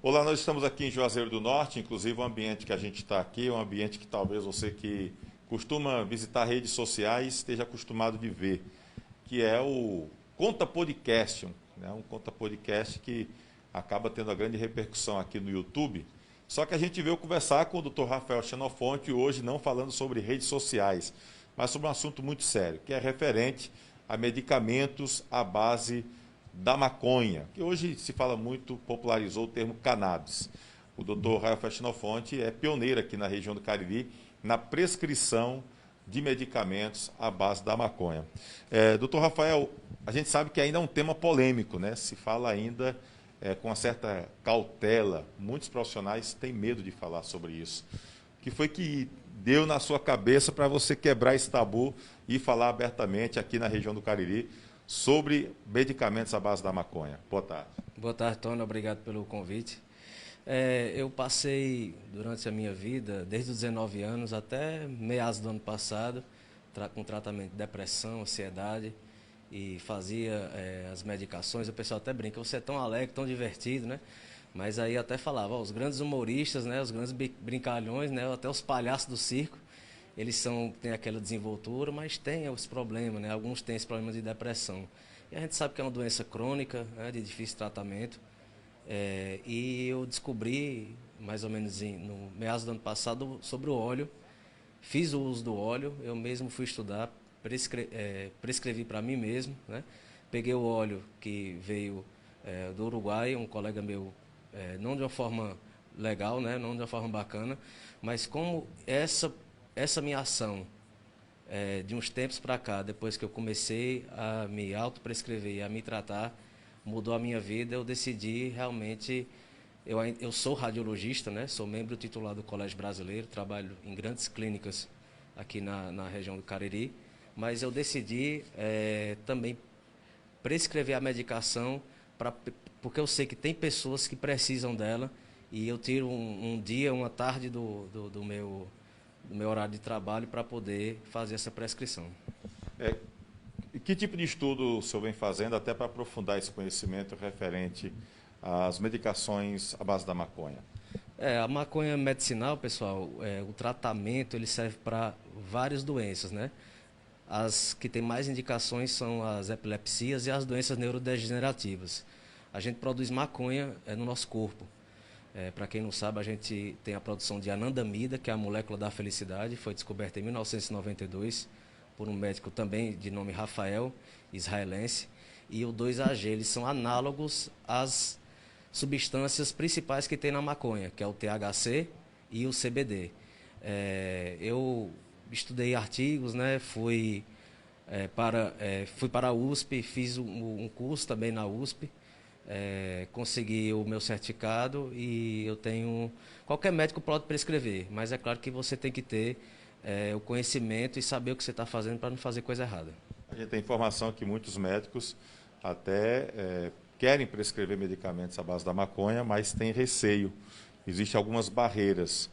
Olá, nós estamos aqui em Juazeiro do Norte, inclusive o ambiente que a gente está aqui é um ambiente que talvez você que costuma visitar redes sociais esteja acostumado de ver, que é o Conta Podcast, né? Um Conta Podcast que acaba tendo a grande repercussão aqui no YouTube. Só que a gente veio conversar com o Dr. Rafael Xenofonte hoje, não falando sobre redes sociais, mas sobre um assunto muito sério, que é referente a medicamentos à base da maconha, que hoje se fala muito, popularizou o termo cannabis. O Dr. Rafael Xenofonte é pioneiro aqui na região do Cariri na prescrição de medicamentos à base da maconha. Dr. Rafael, a gente sabe que ainda é um tema polêmico, né? Se fala ainda com uma certa cautela. Muitos profissionais têm medo de falar sobre isso. O que foi que deu na sua cabeça para você quebrar esse tabu e falar abertamente aqui na região do Cariri sobre medicamentos à base da maconha? Boa tarde. Boa tarde, Tony. Obrigado pelo convite. Eu passei durante a minha vida, desde os 19 anos até meados do ano passado, com tratamento de depressão, ansiedade, e fazia as medicações. O pessoal até brinca, você é tão alegre, tão divertido, né? Mas aí até falava, os grandes humoristas, né, os grandes brincalhões, né, até os palhaços do circo, eles têm aquela desenvoltura, mas têm os problemas, né? Alguns têm esse problema de depressão. E a gente sabe que é uma doença crônica, né, de difícil tratamento. E eu descobri, mais ou menos no meados do ano passado, sobre o óleo. Fiz o uso do óleo, eu mesmo fui estudar, prescrevi para mim mesmo, né? Peguei o óleo que veio do Uruguai, um colega meu, não de uma forma legal, né? Não de uma forma bacana, mas como essa minha ação, de uns tempos para cá, depois que eu comecei a me autoprescrever e a me tratar, mudou a minha vida, eu decidi realmente. Eu sou radiologista, né? Sou membro titular do Colégio Brasileiro, trabalho em grandes clínicas aqui na região do Cariri, mas eu decidi também prescrever a medicação, porque eu sei que tem pessoas que precisam dela, e eu tiro um dia, uma tarde do meu horário de trabalho para poder fazer essa prescrição. É, que tipo de estudo o senhor vem fazendo até para aprofundar esse conhecimento referente às medicações à base da maconha? A maconha medicinal, pessoal, o tratamento ele serve para várias doenças, né? As que têm mais indicações são as epilepsias e as doenças neurodegenerativas. A gente produz maconha no nosso corpo. Para quem não sabe, a gente tem a produção de anandamida, que é a molécula da felicidade, foi descoberta em 1992 por um médico também de nome Rafael, israelense, e o 2-AG, eles são análogos às substâncias principais que tem na maconha, que é o THC e o CBD. Eu estudei artigos, né, fui para a USP, fiz um curso também na USP, consegui o meu certificado e eu tenho. Qualquer médico pode prescrever, mas é claro que você tem que ter o conhecimento e saber o que você está fazendo para não fazer coisa errada. A gente tem informação que muitos médicos até querem prescrever medicamentos à base da maconha, mas têm receio. Existem algumas barreiras.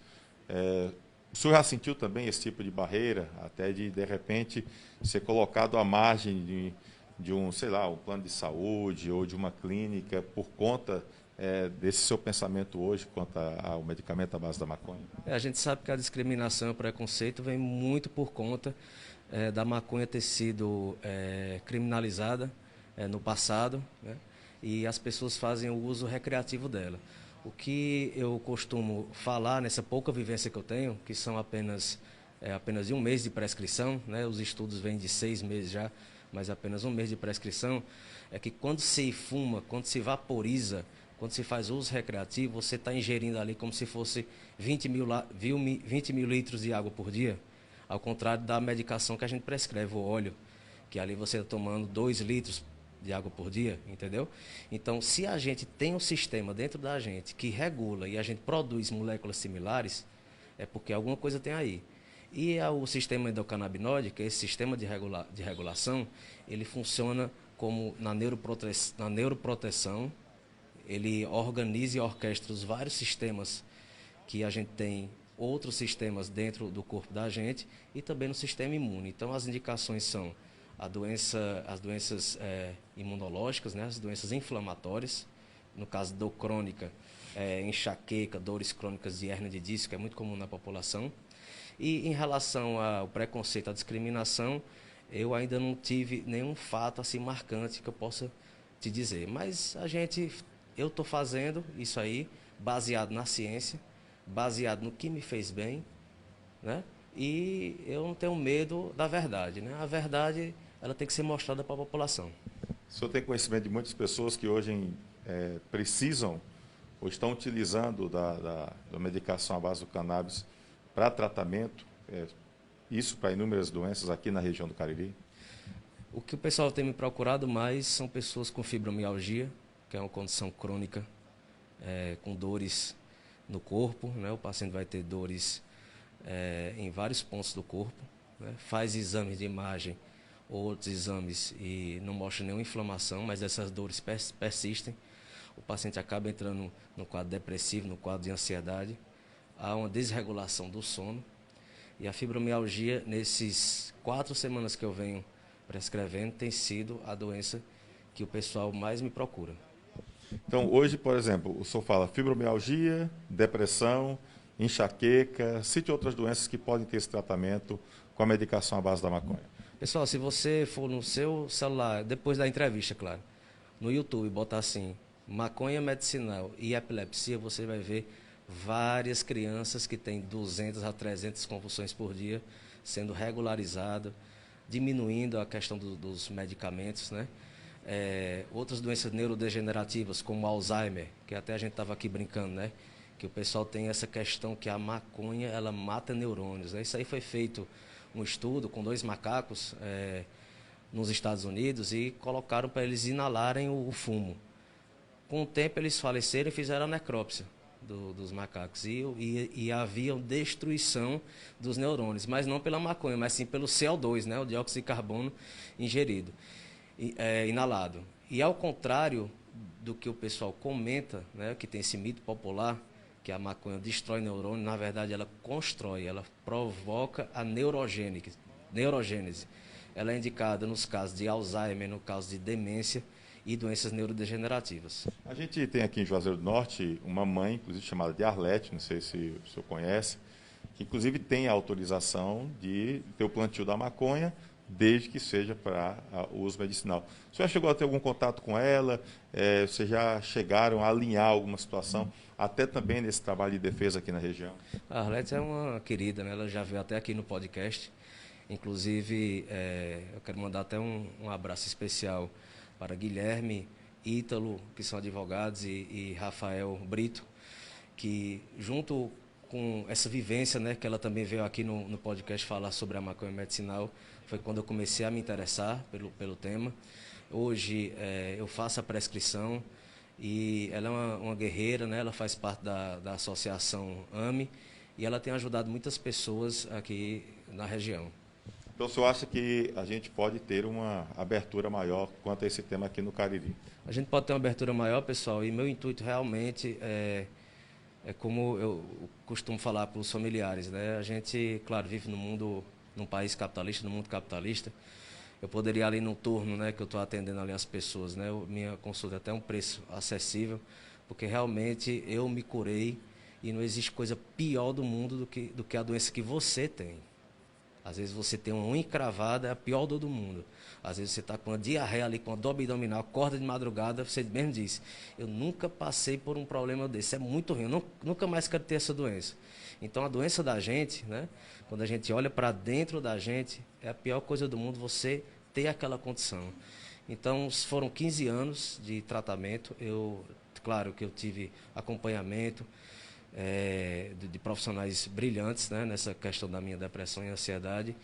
O senhor já sentiu também esse tipo de barreira, até de repente, ser colocado à margem de um, sei lá, um plano de saúde ou de uma clínica por conta desse seu pensamento hoje quanto ao medicamento à base da maconha? A gente sabe que a discriminação e o preconceito vem muito por conta da maconha ter sido criminalizada no passado, né? E as pessoas fazem o uso recreativo dela. O que eu costumo falar nessa pouca vivência que eu tenho, que são apenas de um mês de prescrição, né? Os estudos vêm de 6 meses já, mas apenas um mês de prescrição, é que quando se fuma, quando se vaporiza, quando se faz uso recreativo, você está ingerindo ali como se fosse 20 mil litros de água por dia, ao contrário da medicação que a gente prescreve, o óleo, que ali você está tomando 2 litros de água por dia, entendeu? Então, se a gente tem um sistema dentro da gente que regula e a gente produz moléculas similares, é porque alguma coisa tem aí. E o sistema endocannabinoide, que é esse sistema de regulação, ele funciona como na neuroproteção, ele organiza e orquestra os vários sistemas que a gente tem, outros sistemas dentro do corpo da gente e também no sistema imune. Então, as indicações são as doenças imunológicas, né, as doenças inflamatórias, no caso dor crônica, enxaqueca, dores crônicas de hérnia de disco, que é muito comum na população. E em relação ao preconceito, à discriminação, eu ainda não tive nenhum fato assim marcante que eu possa te dizer. Mas eu estou fazendo isso aí baseado na ciência, baseado no que me fez bem, né? E eu não tenho medo da verdade, né? A verdade, ela tem que ser mostrada para a população. O senhor tem conhecimento de muitas pessoas que hoje precisam ou estão utilizando da medicação à base do cannabis para tratamento, isso para inúmeras doenças aqui na região do Cariri? O que o pessoal tem me procurado mais são pessoas com fibromialgia, que é uma condição crônica, com dores no corpo, né? O paciente vai ter dores em vários pontos do corpo, né? Faz exames de imagem ou outros exames e não mostra nenhuma inflamação, mas essas dores persistem. O paciente acaba entrando no quadro depressivo, no quadro de ansiedade. Há uma desregulação do sono. E a fibromialgia, nesses 4 semanas que eu venho prescrevendo, tem sido a doença que o pessoal mais me procura. Então, hoje, por exemplo, o senhor fala fibromialgia, depressão, enxaqueca, cite outras doenças que podem ter esse tratamento com a medicação à base da maconha. Pessoal, se você for no seu celular, depois da entrevista, claro, no YouTube, botar assim, maconha medicinal e epilepsia, você vai ver várias crianças que têm 200 a 300 convulsões por dia sendo regularizado, diminuindo a questão dos medicamentos, né? Outras doenças neurodegenerativas, como Alzheimer, que até a gente estava aqui brincando, né? Que o pessoal tem essa questão que a maconha, ela mata neurônios, né? Isso aí foi feito um estudo com 2 macacos nos Estados Unidos e colocaram para eles inalarem o fumo. Com o tempo eles faleceram e fizeram a necrópsia dos macacos e havia destruição dos neurônios, mas não pela maconha, mas sim pelo CO2, né? O dióxido de carbono ingerido, inalado. E ao contrário do que o pessoal comenta, né, que tem esse mito popular, que a maconha destrói neurônio, na verdade ela constrói, ela provoca a neurogênese. Ela é indicada nos casos de Alzheimer, no caso de demência e doenças neurodegenerativas. A gente tem aqui em Juazeiro do Norte uma mãe, inclusive chamada de Arlete, não sei se o senhor conhece, que inclusive tem a autorização de ter o plantio da maconha, desde que seja para uso medicinal. O senhor chegou a ter algum contato com ela? Vocês já chegaram a alinhar alguma situação, até também nesse trabalho de defesa aqui na região? A Arlete é uma querida, né? Ela já veio até aqui no podcast. Inclusive, eu quero mandar até um abraço especial para Guilherme, Ítalo, que são advogados, e Rafael Brito, que junto com essa vivência, né, que ela também veio aqui no podcast falar sobre a maconha medicinal, foi quando eu comecei a me interessar pelo tema. Hoje eu faço a prescrição e ela é uma guerreira, né, ela faz parte da associação AME e ela tem ajudado muitas pessoas aqui na região. Então, o senhor acha que a gente pode ter uma abertura maior quanto a esse tema aqui no Cariri? A gente pode ter uma abertura maior, pessoal, e meu intuito realmente é como eu costumo falar para os familiares, né? A gente, claro, vive num país capitalista, num mundo capitalista. Eu poderia ali no turno, né, que eu estou atendendo ali as pessoas, né? Minha consulta é até um preço acessível, porque realmente eu me curei e não existe coisa pior do mundo do que a doença que você tem. Às vezes você tem uma unha encravada, é a pior dor do mundo. Às vezes você está com uma diarreia ali, com uma dor abdominal, acorda de madrugada, você mesmo diz, eu nunca passei por um problema desse, é muito ruim, eu nunca mais quero ter essa doença. Então a doença da gente, né, quando a gente olha para dentro da gente, é a pior coisa do mundo você ter aquela condição. Então foram 15 anos de tratamento, claro que eu tive acompanhamento, de profissionais brilhantes, né, nessa questão da minha depressão e ansiedade,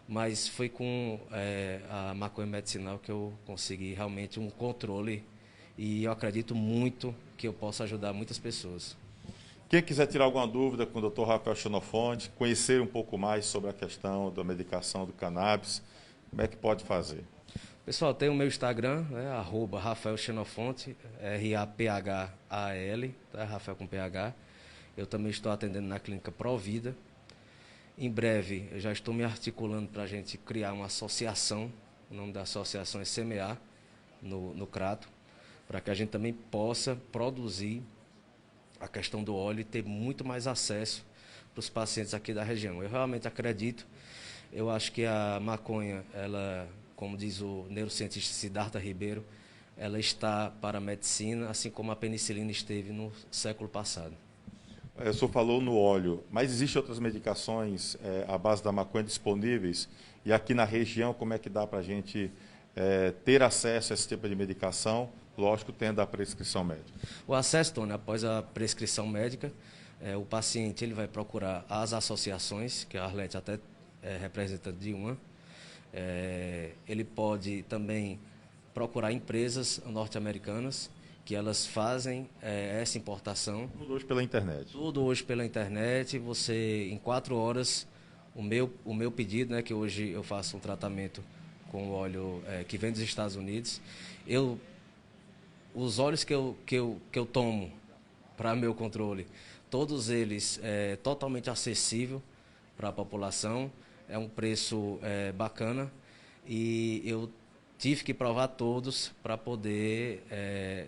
mas foi com a maconha medicinal que eu consegui realmente um controle e eu acredito muito que eu possa ajudar muitas pessoas. Quem quiser tirar alguma dúvida com o Dr. Rafael Xenofonte, conhecer um pouco mais sobre a questão da medicação do cannabis, como é que pode fazer? Pessoal, tem o meu Instagram, né, @Rafael Xenofonte, RAPHAL, tá? Rafael com PH. Eu também estou atendendo na clínica Provida. Em breve, eu já estou me articulando para a gente criar uma associação. O nome da associação é CMA, no Crato, para que a gente também possa produzir a questão do óleo e ter muito mais acesso para os pacientes aqui da região. Eu realmente acredito, eu acho que a maconha, ela, como diz o neurocientista Siddhartha Ribeiro, ela está para a medicina, assim como a penicilina esteve no século passado. O senhor falou no óleo, mas existem outras medicações à base da maconha disponíveis? E aqui na região, como é que dá para a gente ter acesso a esse tipo de medicação? Lógico, tendo a prescrição médica. O acesso, Tony, após a prescrição médica, o paciente ele vai procurar as associações, que a Arlete até é representante de uma. Ele pode também procurar empresas norte-americanas que elas fazem essa importação. Tudo hoje pela internet. Tudo hoje pela internet. Você, em 4 horas, o meu pedido, né, que hoje eu faço um tratamento com óleo que vem dos Estados Unidos, os óleos que eu tomo para meu controle, todos eles totalmente acessível para a população, é um preço bacana e eu tive que provar todos para poder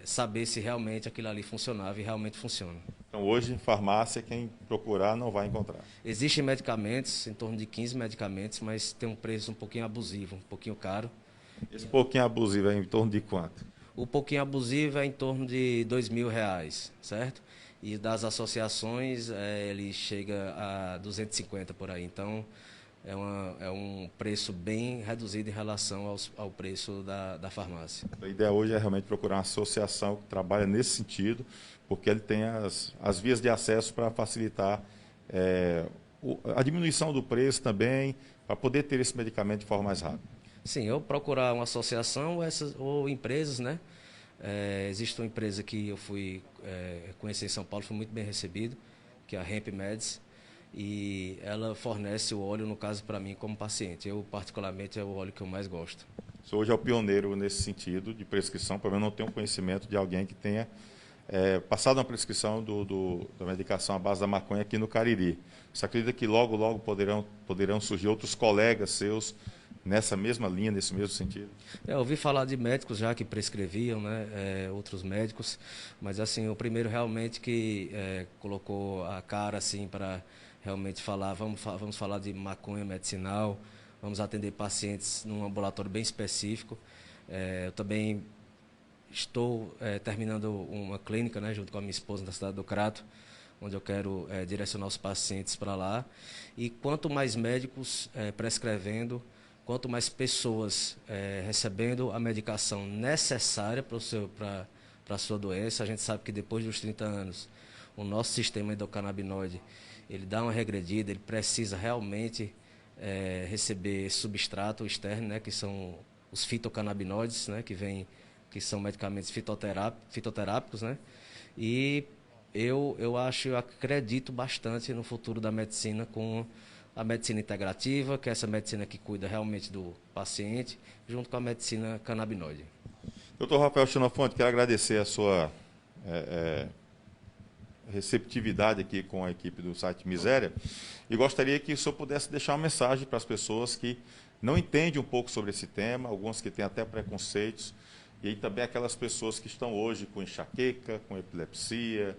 saber se realmente aquilo ali funcionava e realmente funciona. Então hoje, em farmácia, quem procurar não vai encontrar. Existem medicamentos, em torno de 15 medicamentos, mas tem um preço um pouquinho abusivo, um pouquinho caro. Esse pouquinho abusivo é em torno de quanto? O pouquinho abusivo é em torno de R$ 2.000, certo? E das associações ele chega a 250 por aí. Então é um preço bem reduzido em relação ao preço da farmácia. A ideia hoje é realmente procurar uma associação que trabalha nesse sentido, porque ele tem as vias de acesso para facilitar a diminuição do preço também, para poder ter esse medicamento de forma mais rápida. Sim, eu procurar uma associação ou empresas, né? Existe uma empresa que eu fui conhecer em São Paulo, foi muito bem recebido, que é a Hemp Meds, e ela fornece o óleo, no caso, para mim, como paciente. Eu, particularmente, é o óleo que eu mais gosto. O senhor hoje é o pioneiro nesse sentido de prescrição, pelo menos não tenho conhecimento de alguém que tenha passado uma prescrição da medicação à base da maconha aqui no Cariri. Você acredita que logo, logo poderão surgir outros colegas seus nessa mesma linha, nesse mesmo sentido? Eu ouvi falar de médicos já que prescreviam, né, outros médicos, mas assim, o primeiro realmente que colocou a cara assim para realmente falar, vamos falar de maconha medicinal, vamos atender pacientes num ambulatório bem específico. Eu também estou terminando uma clínica, né, junto com a minha esposa na cidade do Crato, onde eu quero direcionar os pacientes para lá. E quanto mais médicos prescrevendo, quanto mais pessoas recebendo a medicação necessária para a sua doença, a gente sabe que depois dos 30 anos, o nosso sistema endocannabinoide, ele dá uma regredida, ele precisa realmente receber esse substrato externo, né, que são os fitocannabinoides, né, que são medicamentos fitoterápicos, né, e eu acredito bastante no futuro da medicina com a medicina integrativa, que é essa medicina que cuida realmente do paciente, junto com a medicina canabinoide. Dr. Rafael Xenofonte, quero agradecer a sua receptividade aqui com a equipe do site Miséria e gostaria que o senhor pudesse deixar uma mensagem para as pessoas que não entendem um pouco sobre esse tema, alguns que têm até preconceitos, e também aquelas pessoas que estão hoje com enxaqueca, com epilepsia,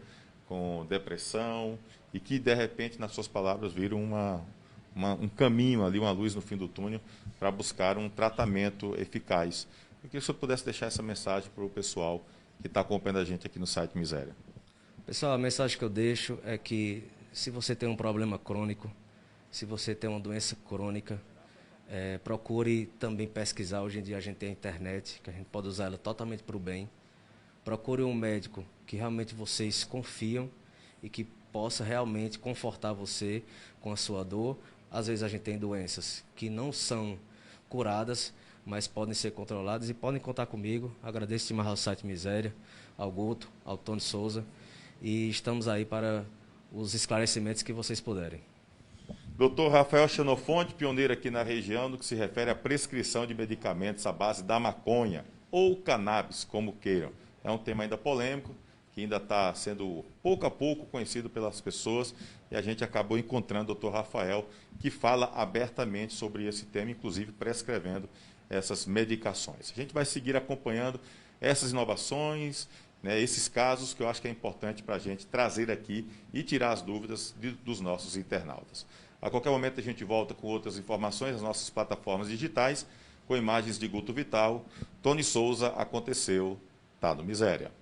com depressão, e que, de repente, nas suas palavras, viram um caminho ali, uma luz no fim do túnel, para buscar um tratamento eficaz. Eu queria que o senhor pudesse deixar essa mensagem para o pessoal que está acompanhando a gente aqui no site Miséria. Pessoal, a mensagem que eu deixo é que, se você tem um problema crônico, se você tem uma doença crônica, procure também pesquisar. Hoje em dia a gente tem a internet, que a gente pode usar ela totalmente para o bem. Procure um médico que realmente vocês confiam e que possa realmente confortar você com a sua dor. Às vezes a gente tem doenças que não são curadas, mas podem ser controladas, e podem contar comigo. Agradeço demais ao site Miséria, ao Guto, ao Tony Souza, e estamos aí para os esclarecimentos que vocês puderem. Dr. Rafael Xenofonte, pioneiro aqui na região no que se refere à prescrição de medicamentos à base da maconha ou cannabis, como queiram. É um tema ainda polêmico, que ainda está sendo pouco a pouco conhecido pelas pessoas, e a gente acabou encontrando o Dr. Rafael, que fala abertamente sobre esse tema, inclusive prescrevendo essas medicações. A gente vai seguir acompanhando essas inovações, né, esses casos que eu acho que é importante para a gente trazer aqui e tirar as dúvidas dos nossos internautas. A qualquer momento a gente volta com outras informações nas nossas plataformas digitais, com imagens de Guto Vital. Tony Souza, aconteceu, tá no Miséria.